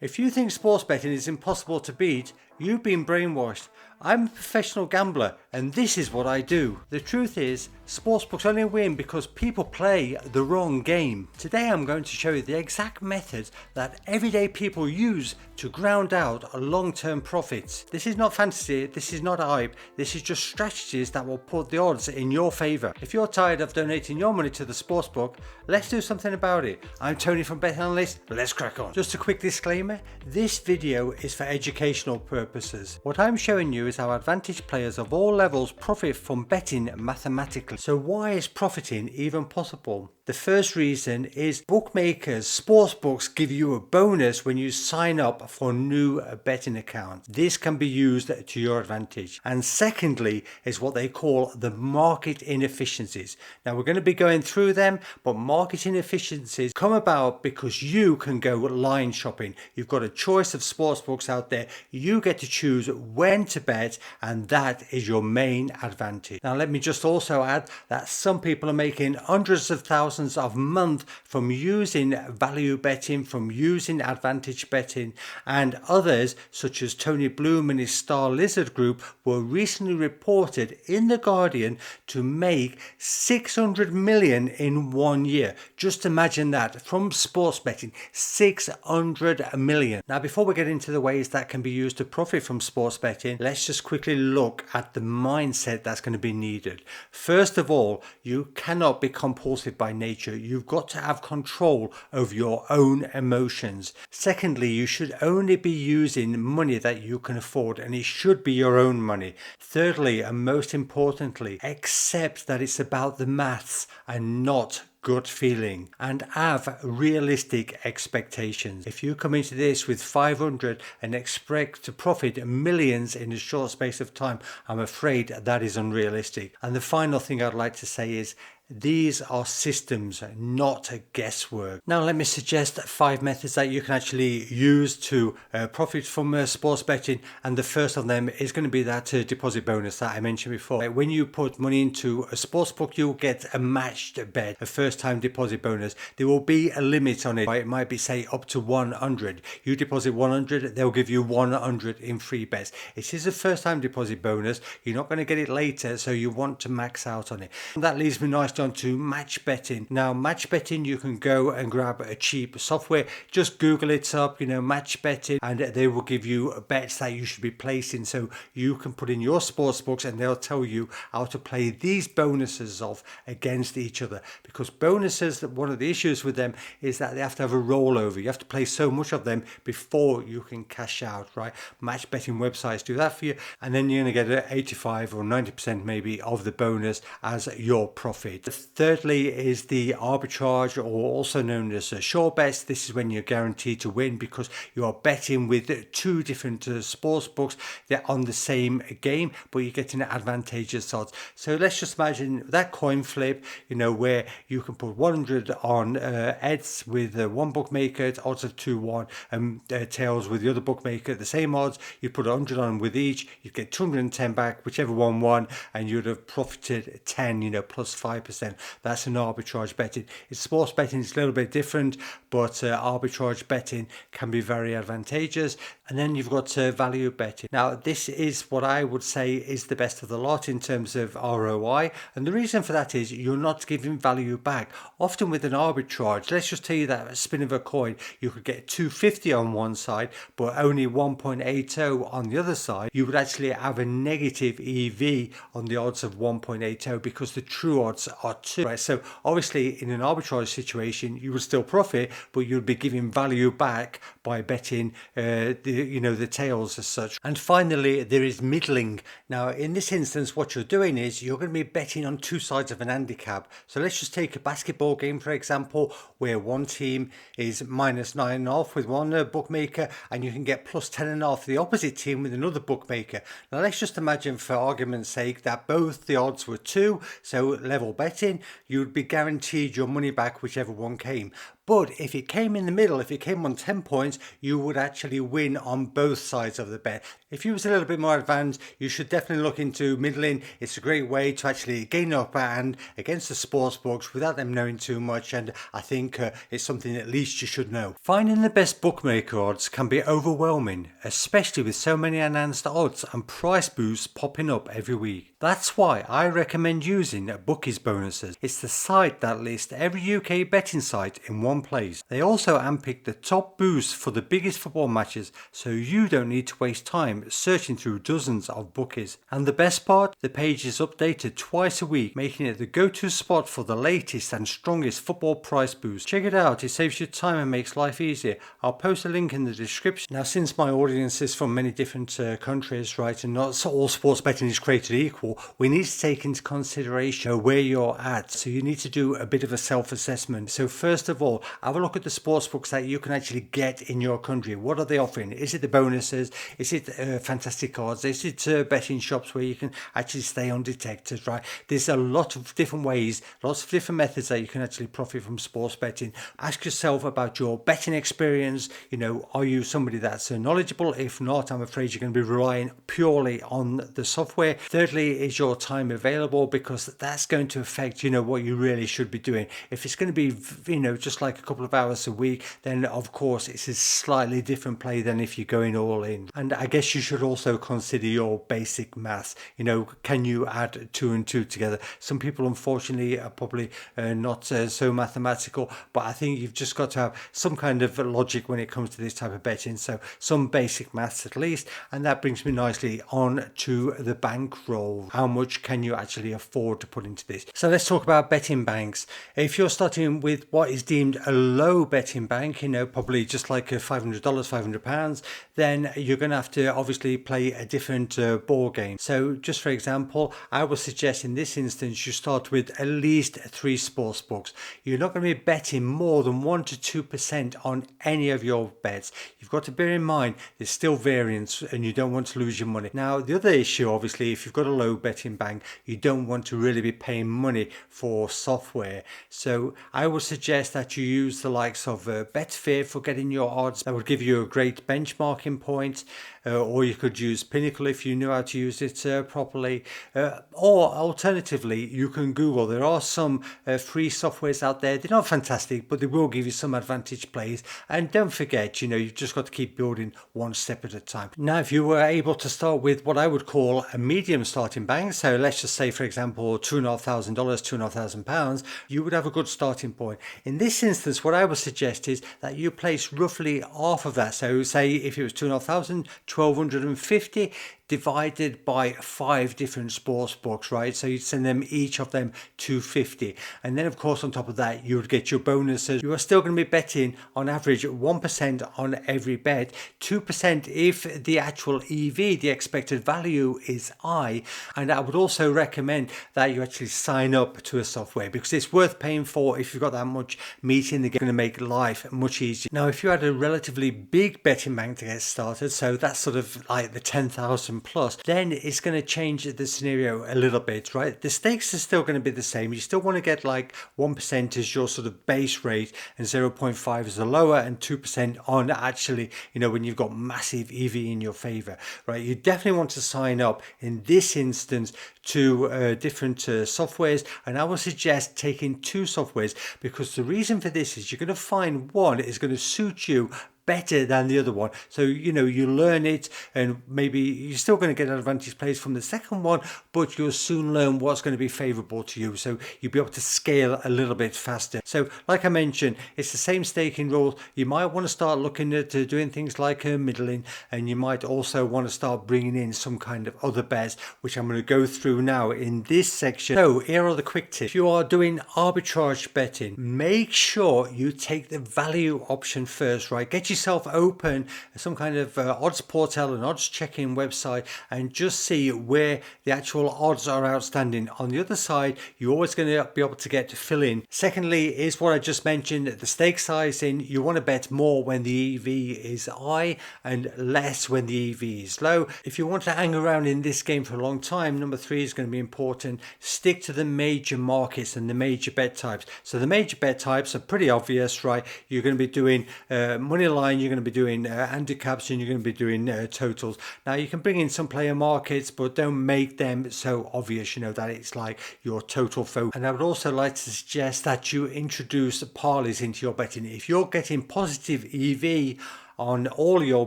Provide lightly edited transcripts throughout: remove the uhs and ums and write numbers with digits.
If you think sports betting is impossible to beat, you've been brainwashed. I'm a professional gambler and this is what I do. The truth is, sportsbooks only win because people play the wrong game. Today I'm going to show you the exact methods that everyday people use to ground out long-term profits. This is not fantasy, this is not hype, this is just strategies that will put the odds in your favour. If you're tired of donating your money to the sportsbook, let's do something about it. I'm Tony from Analyst, let's crack on. Just a quick disclaimer, this video is for educational purposes. What I'm showing you is how advantaged players of all levels profit from betting mathematically. So why is profiting even possible? The first reason is bookmakers, sportsbooks give you a bonus when you sign up for a new betting account. This can be used to your advantage. And secondly is what they call the market inefficiencies. Now we're going to be going through them, but market inefficiencies come about because you can go line shopping. You've got a choice of sportsbooks out there. You get to choose when to bet, and that is your main advantage. Now let me just also add that some people are making hundreds of thousands of a month from using value betting, from using advantage betting, and others such as Tony Bloom and his Star Lizard group were recently reported in The Guardian to make 600 million in 1 year. Just imagine that, from sports betting, 600 million. Now before we get into the ways that can be used to profit from sports betting, let's just quickly look at the mindset that's going to be needed. First of all, you cannot be compulsive by nature. You've got to have control over your own emotions. Secondly, you should only be using money that you can afford, and it should be your own money. Thirdly, and most importantly, accept that it's about the maths and not gut feeling, and have realistic expectations. If you come into this with 500 and expect to profit millions in a short space of time, I'm afraid that is unrealistic. And the final thing I'd like to say is these are systems, not guesswork. Now let me suggest 5 methods that you can actually use to profit from sports betting, and the first of them is going to be that deposit bonus that I mentioned before. When you put money into a sports book, you'll get a matched bet, a first time deposit bonus. There will be a limit on it. It might be say up to 100. You deposit 100, they'll give you 100 in free bets. It is a first time deposit bonus. You're not going to get it later, so you want to max out on it. And that leads me nicely on to match betting. Now match betting, you can go and grab a cheap software, just Google it up, match betting, and they will give you bets that you should be placing, so you can put in your sports books and they'll tell you how to play these bonuses off against each other. Because bonuses, one of the issues with them is that they have to have a rollover. You have to play so much of them before you can cash out, right? Match betting websites do that for you, and then you're going to get 85 or 90% maybe of the bonus as your profit. Thirdly is the arbitrage, or also known as sure bets. This is when you're guaranteed to win because you are betting with 2 different sports books. They're on the same game, but you're getting advantageous odds. So let's just imagine that coin flip, where you can put 100 on heads with one bookmaker at odds of 2-1, and tails with the other bookmaker at the same odds. You put 100 on with each, you get 210 back, whichever one won, and you'd have profited 10, plus 5%. That's an arbitrage betting. In sports betting, it's a little bit different, but arbitrage betting can be very advantageous. And then you've got value betting. Now, this is what I would say is the best of the lot in terms of ROI. And the reason for that is you're not giving value back. Often with an arbitrage, let's just tell you that a spin of a coin, you could get 250 on one side, but only 1.80 on the other side. You would actually have a negative EV on the odds of 1.80 because the true odds are 2. Right? So obviously in an arbitrage situation, you would still profit, but you'd be giving value back by betting the tails as such. And finally, there is middling. Now in this instance, what you're doing is you're going to be betting on 2 sides of an handicap. So let's just take a basketball game for example, where one team is minus 9.5 with one bookmaker, and you can get plus 10.5 the opposite team with another bookmaker. Now let's just imagine for argument's sake that both the odds were 2, so level betting, you would be guaranteed your money back whichever one came. But if it came in the middle, if it came on 10 points, you would actually win on both sides of the bet. If you was a little bit more advanced, you should definitely look into middling. It's a great way to actually gain an upper hand against the sportsbooks without them knowing too much, and I think it's something at least you should know. Finding the best bookmaker odds can be overwhelming, especially with so many enhanced odds and price boosts popping up every week. That's why I recommend using Bookies Bonuses. It's the site that lists every UK betting site in one place. They also handpick the top boosts for the biggest football matches, so you don't need to waste time searching through dozens of bookies. And the best part, the page is updated twice a week, making it the go-to spot for the latest and strongest football price boosts. Check it out, it saves you time and makes life easier. I'll post a link in the description. Now, since my audience is from many different countries, right, and not all sports betting is created equal, we need to take into consideration where you're at. So you need to do a bit of a self-assessment. So first of all, have a look at the sports books that you can actually get in your country. What are they offering? Is it the bonuses? Is it fantastic odds? Is it betting shops where you can actually stay undetected, right? There's a lot of different ways, lots of different methods that you can actually profit from sports betting. Ask yourself about your betting experience. You know, are you somebody that's knowledgeable? If not, I'm afraid you're going to be relying purely on the software. Thirdly, is your time available? Because that's going to affect, you know, what you really should be doing. If it's going to be, you know, just like a couple of hours a week, then of course it's a slightly different play than if you're going all in. And I guess you should also consider your basic maths. You know, can you add 2 and 2 together? Some people unfortunately are probably not so mathematical, but I think you've just got to have some kind of logic when it comes to this type of betting, so some basic maths at least. And that brings me nicely on to the bankroll. How much can you actually afford to put into this? So let's talk about betting banks. If you're starting with what is deemed a low betting bank, you know, probably just like $500, £500, then you're going to have to obviously play a different ball game. So just for example, I would suggest in this instance you start with at least 3 sports books. You're not going to be betting more than 1 to 2% on any of your bets. You've got to bear in mind there's still variance and you don't want to lose your money. Now, the other issue, obviously, if you've got a low betting bank, you don't want to really be paying money for software. So I would suggest that you use the likes of Betfair for getting your odds. That would give you a great benchmarking point. Or you could use Pinnacle if you knew how to use it properly. Or alternatively, you can Google. There are some free softwares out there. They're not fantastic, but they will give you some advantage plays. And don't forget, you know, you've just got to keep building one step at a time. Now, if you were able to start with what I would call a medium starting bank, so let's just say, for example, $2,500, £2,500, you would have a good starting point. In this instance, what I would suggest is that you place roughly half of that. So say if it was $2,500, 1,250 divided by 5 different sports books, right? So you'd send them each of them 250, and then of course on top of that you would get your bonuses. You are still going to be betting on average 1% on every bet, 2% if the actual EV, the expected value, is high. And I would also recommend that you actually sign up to a software because it's worth paying for. If you've got that much meat in the game, going to make life much easier. Now, if you had a relatively big betting bank to get started, so that's sort of like the 10,000 plus, then it's going to change the scenario a little bit, right? The stakes are still going to be the same. You still want to get like 1% as your sort of base rate and 0.5 as the lower and 2% on actually, you know, when you've got massive EV in your favor, right? You definitely want to sign up in this instance to different softwares, and I would suggest taking 2 softwares because the reason for this is you're going to find one is going to suit you better than the other one. So, you know, you learn it and maybe you're still going to get advantage plays from the second one, but you'll soon learn what's going to be favorable to you. So you'll be able to scale a little bit faster. So like I mentioned, it's the same staking rules. You might want to start looking at doing things like middling, and you might also want to start bringing in some kind of other bets, which I'm going to go through now in this section. So here are the quick tips. If you are doing arbitrage betting, make sure you take the value option first, right? Get your yourself open some kind of odds portal, an odds checking website, and just see where the actual odds are outstanding. On the other side, you're always going to be able to get to fill in. Secondly is what I just mentioned, the stake sizing. You want to bet more when the EV is high and less when the EV is low. If you want to hang around in this game for a long time, number 3 is going to be important. Stick to the major markets and the major bet types. So the major bet types are pretty obvious, right? You're going to be doing money line, you're going to be doing handicaps, and you're going to be doing totals. Now you can bring in some player markets, but don't make them so obvious, that it's like your total focus. And I would also like to suggest that you introduce parlays into your betting. If you're getting positive EV on all your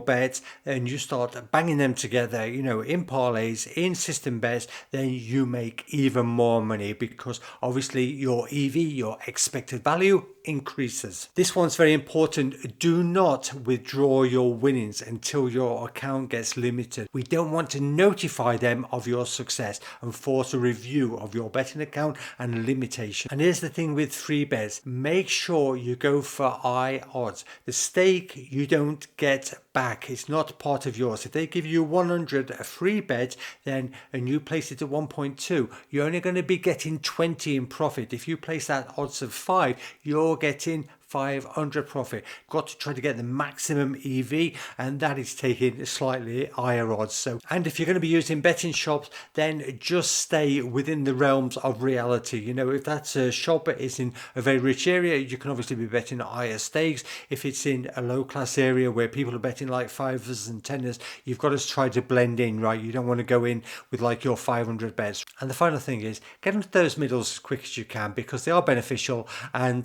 bets and you start banging them together, in parlays, in system bets, then you make even more money, because obviously your EV, your expected value, increases. This one's very important. Do not withdraw your winnings until your account gets limited. We don't want to notify them of your success and force a review of your betting account and limitation. And here's the thing with free bets: make sure you go for high odds. The stake you don't get back, it's not part of yours. If they give you 100 a free bet, then and you place it at 1.2, you're only going to be getting 20 in profit. If you place that odds of 5, you're getting 500 profit. Got to try to get the maximum EV, and that is taking slightly higher odds. So, and if you're going to be using betting shops, then just stay within the realms of reality. If that shop is in a very rich area, you can obviously be betting higher stakes. If it's in a low class area where people are betting like 5s and 10s, you've got to try to blend in, right? You don't want to go in with like your 500 bets. And the final thing is, get into those middles as quick as you can, because they are beneficial, and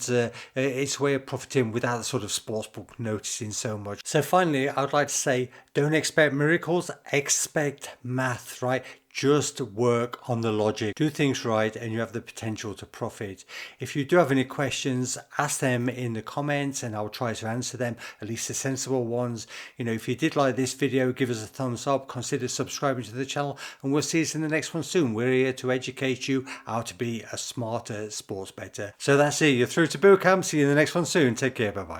it's a way of profiting without the sort of sportsbook noticing so much. So finally, I'd like to say, don't expect miracles, expect math, right? Just work on the logic. Do things right and you have the potential to profit. If you do have any questions, ask them in the comments and I'll try to answer them, at least the sensible ones. If you did like this video, give us a thumbs up, consider subscribing to the channel, and we'll see you in the next one soon. We're here to educate you how to be a smarter sports bettor. So that's it. You're through to boot camp. See you in the next one soon. Take care. Bye-bye.